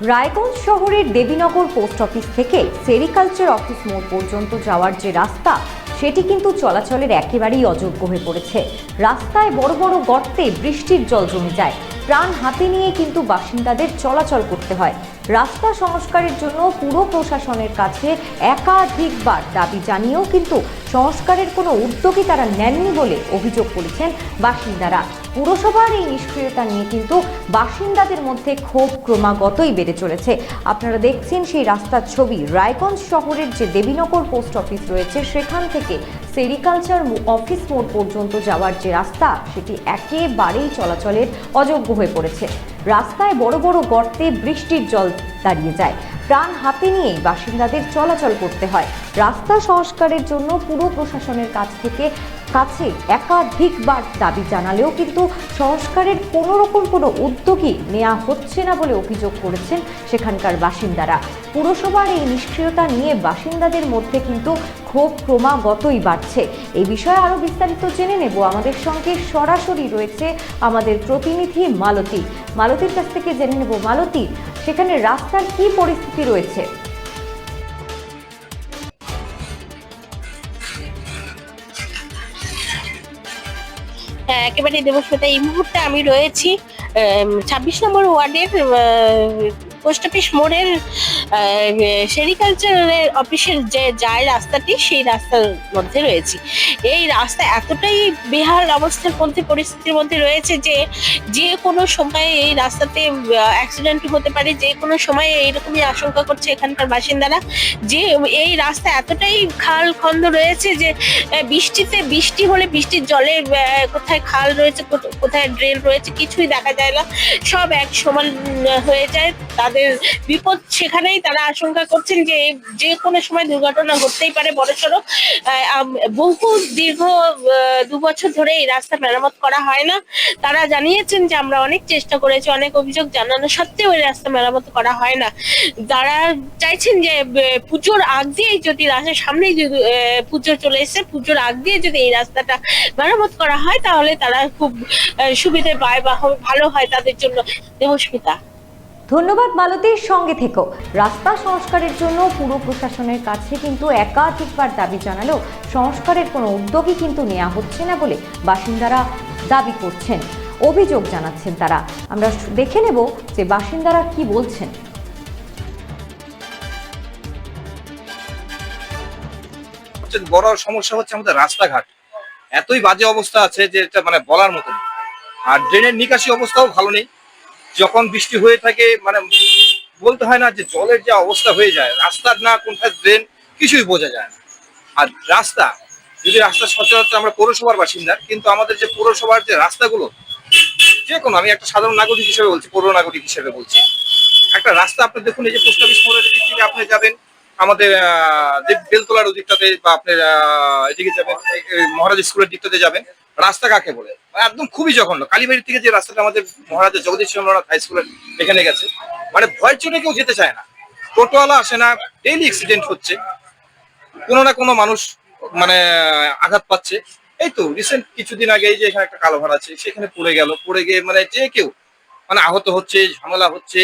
রায়গঞ্জ শহরের Debinagar post office থেকে sericulture office মোড় পর্যন্ত যাওয়ার যে রাস্তা সেটি কিন্তু চলাচলের একেবারেই অযোগ্য হয়ে পড়েছে। রাস্তায় বড় বড় গর্তে বৃষ্টির জল জমে যায়, প্রাণ হাতে নিয়ে কিন্তু বাসিন্দাদের চলাচল করতে হয়। রাস্তা সংস্কারের জন্য পুর প্রশাসনের কাছে একাধিকবার দাবি জানিয়েও কিন্তু সংস্কারের কোনো উদ্যোগই তারা নেননি বলে অভিযোগ করেছেন বাসিন্দারা। পুরসভার এই নিষ্ক্রিয়তা নিয়ে কিন্তু বাসিন্দাদের মধ্যে ক্ষোভ ক্রমাগতই বেড়ে চলেছে। আপনারা দেখছেন সেই রাস্তার ছবি। রায়গঞ্জ শহরের যে দেবীনগর পোস্ট অফিস রয়েছে সেখান থেকে সেরিকালচার অফিস মোড় পর্যন্ত যাওয়ার যে রাস্তা সেটি একেবারেই চলাচলের অযোগ্য হয়ে পড়েছে। রাস্তায় বড় বড় গর্তে বৃষ্টির জল দাঁড়িয়ে যায়, প্রাণ হাতে নিয়েই বাসিন্দাদের চলাচল করতে হয়। রাস্তা সংস্কারের জন্য পুর প্রশাসনের কাছে একাধিকবার দাবি জানালেও কিন্তু সংস্কারের কোনো উদ্যোগই নেওয়া হচ্ছে না বলে অভিযোগ করেছেন সেখানকার বাসিন্দারা। পুরসভার এই নিষ্ক্রিয়তা নিয়ে বাসিন্দাদের মধ্যে কিন্তু ক্ষোভ ক্রমাগতই বাড়ছে। এই বিষয়ে আরো বিস্তারিত জেনে নেব। আমাদের সঙ্গে সরাসরি রয়েছে আমাদের প্রতিনিধি মালতীর কাছ থেকে জেনে নেব। মালতী, সেখানে রাস্তার কি পরিস্থিতি রয়েছে? হ্যাঁ, একেবারে দেবস্মিতা, এই মুহূর্তে আমি রয়েছি 26 নম্বর ওয়ার্ডের পোস্ট অফিস মোড়ের সেরিকালচারের অফিসের যে যায় রাস্তাটি, সেই রাস্তার মধ্যে রয়েছি। এই রাস্তা এতটাই বেহাল অবস্থার মধ্যে, পরিস্থিতির মধ্যে রয়েছে যে কোনো সময় এই রাস্তাতে অ্যাক্সিডেন্ট হতে পারে, যে কোনো সময় এইরকমই আশঙ্কা করছে এখানকার বাসিন্দারা। যে এই রাস্তা এতটাই খাল খন্দ রয়েছে যে বৃষ্টি হলে বৃষ্টির জলে কোথায় খাল রয়েছে, কোথায় ড্রেন রয়েছে, কিছুই দেখা যায় না, সব এক সমান হয়ে যায়। তাদের বিপদ সেখানেই। তারা আশঙ্কা করছেন যে কোনো সময় দুর্ঘটনা ঘটতেই পারে বড়সড়। বহু দীর্ঘ 2 বছর ধরে এই রাস্তা মেরামত করা হয় না। তারা জানিয়েছেন যে আমরা অনেক চেষ্টা করেছি, অনেক অভিযোগ জানানো সত্ত্বেও এই রাস্তা মেরামত করা হয় না। তারা চাইছেন যে পুজোর আগ দিয়েই, যদি রাস্তার সামনেই পুজো চলে এসেছে, পুজোর আগ দিয়ে যদি এই রাস্তাটা মেরামত করা হয় তাহলে তারা খুব সুবিধে পায় বা ভালো হয় তাদের জন্য। দেবস্মিতা, ধন্যবাদ মালতীর সঙ্গে থেকো। রাস্তা সংস্কারের জন্য পুর প্রশাসনের কাছে কিন্তু একাধিকবার দাবি জানালেও সংস্কারের কোনো উদ্যোগই কিন্তু নেওয়া হচ্ছে না বলে বাসিন্দারা দাবি করছেন, অভিযোগ জানাচ্ছেন তারা। আমরা দেখে নেব যে বাসিন্দারা কি বলছেন। বড় সমস্যা হচ্ছে আমাদের রাস্তাঘাট এতই বাজে অবস্থা আছে যে এটা মানে বলার মতো নেই। আর ড্রেনের নিকাশি অবস্থাও ভালো নেই। যখন বৃষ্টি হয়ে থাকে মানে বলতে হয় না যে জলের যে অবস্থা হয়ে যায়, রাস্তার না কোনটা ড্রেন কিছুই বোঝা যায় না। আর রাস্তা সচরাচর আমরা পৌরসভার বাসিন্দা, কিন্তু আমাদের যে পৌরসভার যে রাস্তাগুলো, যে কোনো, আমি একটা সাধারণ নাগরিক হিসেবে বলছি, পৌর নাগরিক হিসেবে বলছি, একটা রাস্তা আপনি দেখুন, এই যে পোস্ট অফিস মোড়ের দিক থেকে আপনি যাবেন আমাদের যে বেলতলার ওদিকটাতে, বা আপনার এদিকে যাবেন মহারাজ স্কুলের দিকটাতে যাবেন, রাস্তা কাকে বলে একদম খুবই জঘন্য। কালীবাড়ির থেকে যে রাস্তাটা আমাদের মহারাজা জগদীশ চন্দ্রনাথ হাই স্কুলের এখানে গেছে, মানে ভয় চলে কেউ যেতে চায় না, টোটোওয়ালা আসে না, ডেইলি অ্যাক্সিডেন্ট হচ্ছে, কোনো না কোনো মানুষ মানে আঘাত পাচ্ছে। এই তো রিসেন্ট কিছুদিন আগে এই যে এখানে একটা কালো ভাড়া আছে, সেখানে পড়ে গিয়ে মানে যে কেউ মানে আহত হচ্ছে, ঝামেলা হচ্ছে।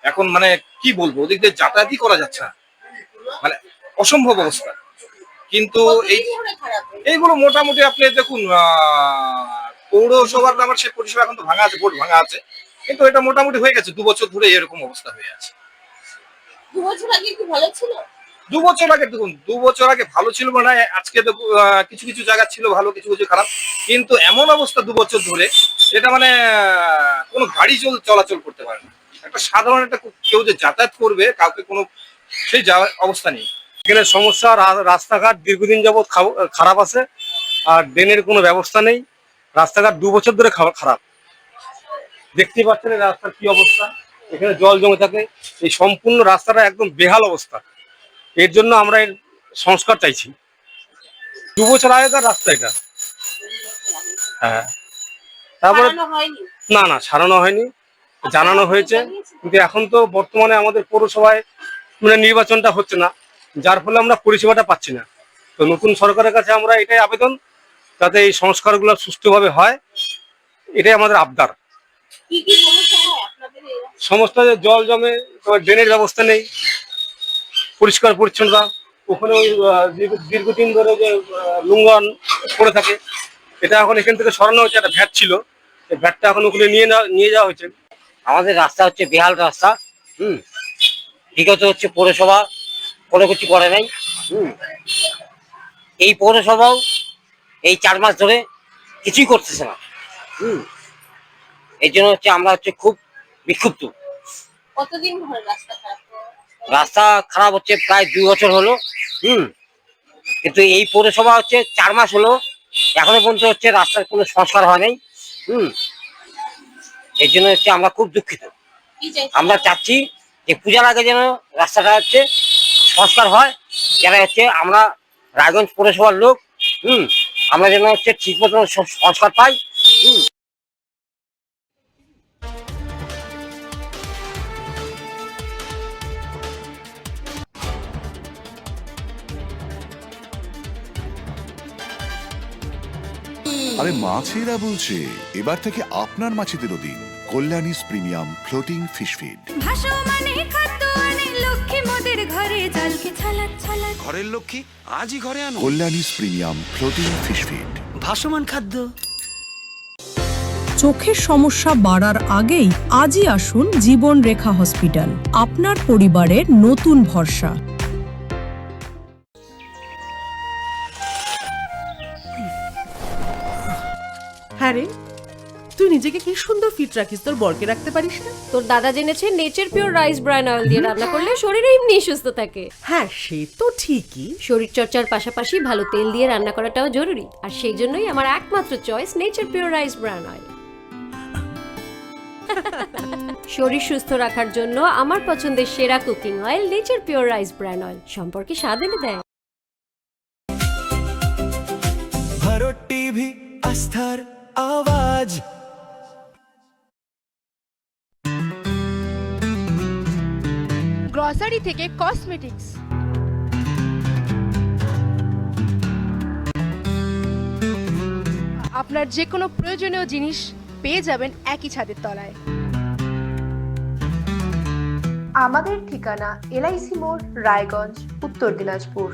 এখন মানে কি বলবো, ওদিক দিয়ে যাতায়াতই করা যাচ্ছে না, মানে অসম্ভব অবস্থা। কিন্তু এইগুলো মোটামুটি আপনি দেখুন, পৌরসভার আমার সে পরিষেবা এখন তো ভাঙা আছে, বোর্ড ভাঙা আছে, কিন্তু এটা মোটামুটি হয়ে গেছে। 2 বছর ধরে এরকম অবস্থা হয়ে আছে। 2 বছর আগে কি ভালো ছিল? 2 বছর আগে দেখুন, 2 বছর আগে ভালো ছিল না। আজকে তো কিছু কিছু জায়গা ছিল ভালো, কিছু কিছু খারাপ, কিন্তু এমন অবস্থা 2 বছর ধরে এটা মানে কোনো গাড়ি চলাচল করতে পারে না। একটা সাধারণ একটা কেউ যে যাতায়াত করবে, কাউকে কোনো সেই যাওয়ার অবস্থা নেই। এখানে সমস্যা, রাস্তাঘাট দীর্ঘদিন যাবৎ খারাপ আছে, আর ড্রেনের কোনো ব্যবস্থা নেই। রাস্তাঘাট 2 বছর ধরে খারাপ, দেখতেই পাচ্ছেন রাস্তার কি অবস্থা। এখানে জল জমে থাকে, এই সম্পূর্ণ রাস্তাটা একদম বেহাল অবস্থা। এর জন্য আমরা এর সংস্কার চাইছি। 2 বছর আগেকার রাস্তা এটা। হ্যাঁ, তারপরে না সারানো হয়নি, জানানো হয়েছে, কিন্তু এখন তো বর্তমানে আমাদের পৌরসভায় মানে নির্বাচনটা হচ্ছে না, যার ফলে আমরা পরিষেবাটা পাচ্ছি না। তো নতুন সরকারের কাছে আমরা এটাই আবেদন, যাতে এই সংস্কারগুলো সুষ্ঠুভাবে হয়, এটাই আমাদের আবদার। কি সমস্যা হয় আপনাদের সমস্যা যে জল জমে, তোমার ড্রেনের ব্যবস্থা নেই, পরিষ্কার পরিচ্ছন্নতা ওখানে ওই দীর্ঘদিন ধরে যে নোংরা পড়ে থাকে, এটা এখন এখান থেকে সরানো হয়েছে। একটা ভ্যাট ছিল, এই ভ্যাটটা এখন ওখানে নিয়ে যাওয়া হয়েছে। আমাদের রাস্তা হচ্ছে বেহাল রাস্তা। বিগত হচ্ছে পৌরসভা কোনো কিছু করে নাই। এই পৌরসভাও এই 4 মাস ধরে কিছুই করতেছে না। এই জন্য হচ্ছে আমরা হচ্ছে খুব বিক্ষুব্ধ। কতদিন ধরে রাস্তা খারাপ হচ্ছে প্রায় 2 বছর হলো। কিন্তু এই পৌরসভা হচ্ছে 4 মাস হলো, এখনো পর্যন্ত হচ্ছে রাস্তার কোনো সংস্কার হয় নাই। এই জন্য হচ্ছে আমরা খুব দুঃখিত। আমরা চাচ্ছি যে পূজার আগে যেন রাস্তাটা হচ্ছে সংস্কার হয়, যারা হচ্ছে আমরা রায়গঞ্জ পৌরসভার লোক, আমরা যেন হচ্ছে ঠিক মতো সংস্কার পাই। আরে মাছেরা বলছে এবার থেকে আপনার মাছেদেরও দিন কল্যাণীস প্রিমিয়াম ফ্লোটিং ফিশ ফিড। ঘরের লক্ষ্মী আজই ঘরে আনো কল্যাণীস প্রিমিয়াম ফ্লোটিং ফিশ ফিড। ভাসমান খাদ্য। চোখের সমস্যা বাড়ার আগেই আজই আসুন জীবন রেখা হসপিটাল, আপনার পরিবারের নতুন ভরসা। হ্যাঁ রে, তুই নিজেকে কি সুন্দর ফিট রাখিস, তোর বরকে রাখতে পারিস না? তোর দাদা জেনেছে nature pure rice bran oil দিয়ে রান্না করলে শরীর এমনি সুস্থ থাকে। হ্যাঁ সে তো ঠিকই, শরীর চর্চার পাশাপাশি ভালো তেল দিয়ে রান্না করাটাও জরুরি, আর সেই জন্যই আমার একমাত্র choice nature pure rice bran oil. শরীর সুস্থ রাখার জন্য আমার পছন্দের সেরা cooking oil nature pure rice bran oil, সম্পর্কে স্বাদ এনে দেয়। ভারত টিভি আস্থার আওয়াজ। গ্রসারি থেকে কসমেটিক্স, আপনার যে কোনো প্রয়োজনীয় জিনিস পেয়ে যাবেন একই ছাদের তলায়। আমাদের ঠিকানা LIC মোড়, রায়গঞ্জ, উত্তর দিনাজপুর।